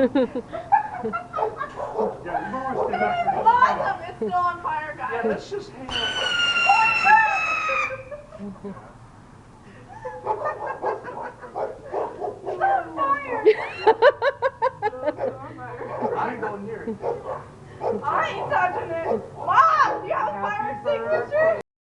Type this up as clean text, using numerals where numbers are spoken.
Awesome! It's still on fire, guys. Yeah, let's just hang on. It's on fire! I ain't going near it. I ain't touching it. Mom, do you have a fire extinguisher?